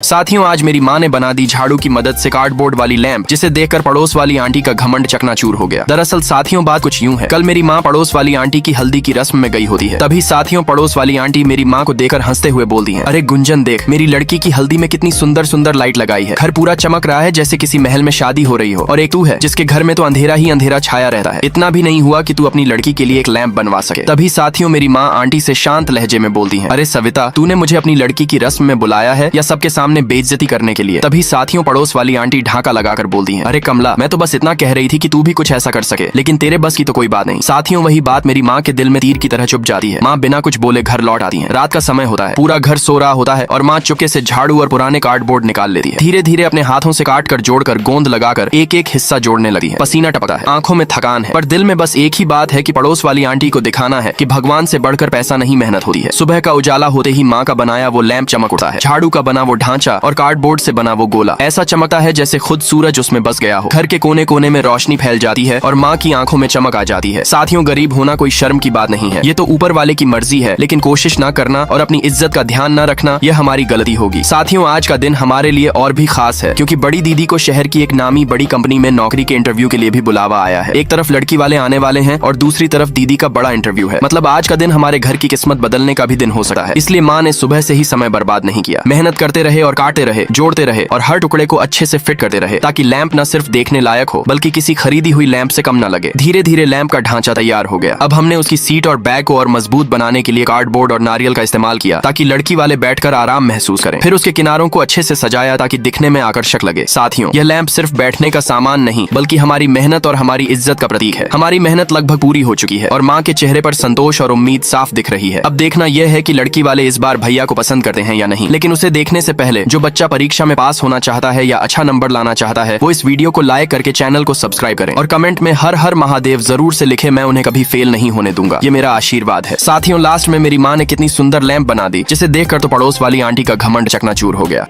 साथियों, आज मेरी माँ ने बना दी झाड़ू की मदद से कार्डबोर्ड वाली लैंप, जिसे देखकर पड़ोस वाली आंटी का घमंड चकनाचूर हो गया। दरअसल साथियों, बात कुछ यूं है। कल मेरी माँ पड़ोस वाली आंटी की हल्दी की रस्म में गई होती है। तभी साथियों, पड़ोस वाली आंटी मेरी माँ को देखकर हंसते हुए बोलती है, अरे गुंजन देख, मेरी लड़की की हल्दी में कितनी सुंदर सुंदर लाइट लगाई है। घर पूरा चमक रहा है जैसे किसी महल में शादी हो रही हो। और एक तू है जिसके घर में तो अंधेरा ही अंधेरा छाया रहता है। इतना भी नहीं हुआ कि तू अपनी लड़की के लिए एक लैंप बनवा सके। तभी साथियों, मेरी माँ आंटी से शांत लहजे में बोलती है, अरे सविता, तूने मुझे अपनी लड़की की रस्म में बुलाया है या सबके सामने बेइज्जती करने के लिए? तभी साथियों, पड़ोस वाली आंटी ढाका लगाकर बोलती है, अरे कमला, मैं तो बस इतना कह रही थी कि तू भी कुछ ऐसा कर सके, लेकिन तेरे बस की तो कोई बात नहीं। साथियों, वही बात मेरी माँ के दिल में तीर की तरह चुभ जाती है। माँ बिना कुछ बोले घर लौट आती है। रात का समय होता है, पूरा घर सो रहा होता है और माँ चुपके से झाड़ू और पुराने कार्डबोर्ड निकाल लेती है। धीरे धीरे अपने हाथों से काट कर जोड़कर गोंद लगाकर एक एक हिस्सा जोड़ने लगी है। पसीना टपकता है, आंखों में थकान है, पर दिल में बस एक ही बात है कि पड़ोस वाली आंटी को दिखाना है कि भगवान से बढ़कर पैसा नहीं, मेहनत होती है। सुबह का उजाला होते ही माँ का बनाया वो लैंप चमक उठता है। झाड़ू का बना वो ढांचा और कार्डबोर्ड से बना वो गोला ऐसा चमकता है जैसे खुद सूरज उसमें बस गया हो। घर के कोने कोने में रोशनी फैल जाती है और माँ की आंखों में चमक आ जाती है। साथियों, गरीब होना कोई शर्म की बात नहीं है, ये तो ऊपर वाले की मर्जी है, लेकिन कोशिश ना करना और अपनी इज्जत का ध्यान ना रखना, यह हमारी गलती होगी। साथियों, आज का दिन हमारे लिए और भी खास है, क्योंकि बड़ी दीदी को शहर की एक नामी बड़ी कंपनी में नौकरी के इंटरव्यू के लिए भी बुलावा आया है। एक तरफ लड़की वाले आने वाले हैं और दूसरी तरफ दीदी का बड़ा इंटरव्यू है। मतलब आज का दिन हमारे घर की किस्मत बदलने का भी दिन हो सकता है। इसलिए माँ ने सुबह से ही समय बर्बाद नहीं किया, मेहनत करते रहे और काटते रहे, जोड़ते रहे और हर टुकड़े को अच्छे से फिट करते रहे, ताकि लैंप न सिर्फ देखने लायक हो बल्कि किसी खरीदी हुई लैंप से कम न लगे। धीरे धीरे लैंप का ढांचा तैयार हो गया। अब हमने उसकी सीट और बैक को और मजबूत बनाने के लिए कार्डबोर्ड और नारियल का इस्तेमाल किया, ताकि लड़की वाले बैठकर आराम महसूस करें। फिर उसके किनारों को अच्छे से सजाया ताकि दिखने में आकर्षक लगे। साथियों, यह लैंप सिर्फ बैठने का सामान नहीं, बल्कि हमारी मेहनत और हमारी इज्जत का प्रतीक है। हमारी मेहनत लगभग पूरी हो चुकी है और माँ के चेहरे पर संतोष और उम्मीद साफ दिख रही है। अब देखना यह है कि लड़की वाले इस बार भैया को पसंद करते हैं या नहीं। लेकिन उसे देखने से पहले जो बच्चा परीक्षा में पास होना चाहता है या अच्छा नंबर लाना चाहता है, वो इस वीडियो को लाइक करके चैनल को सब्सक्राइब करें और कमेंट में हर हर महादेव जरूर से लिखे। मैं उन्हें कभी फेल नहीं होने दूंगा, ये मेरा आशीर्वाद है। साथियों, लास्ट में मेरी माँ ने कितनी सुंदर लैंप बना दी, जिसे देखकर तो पड़ोस वाली आंटी का घमंड चकनाचूर हो गया।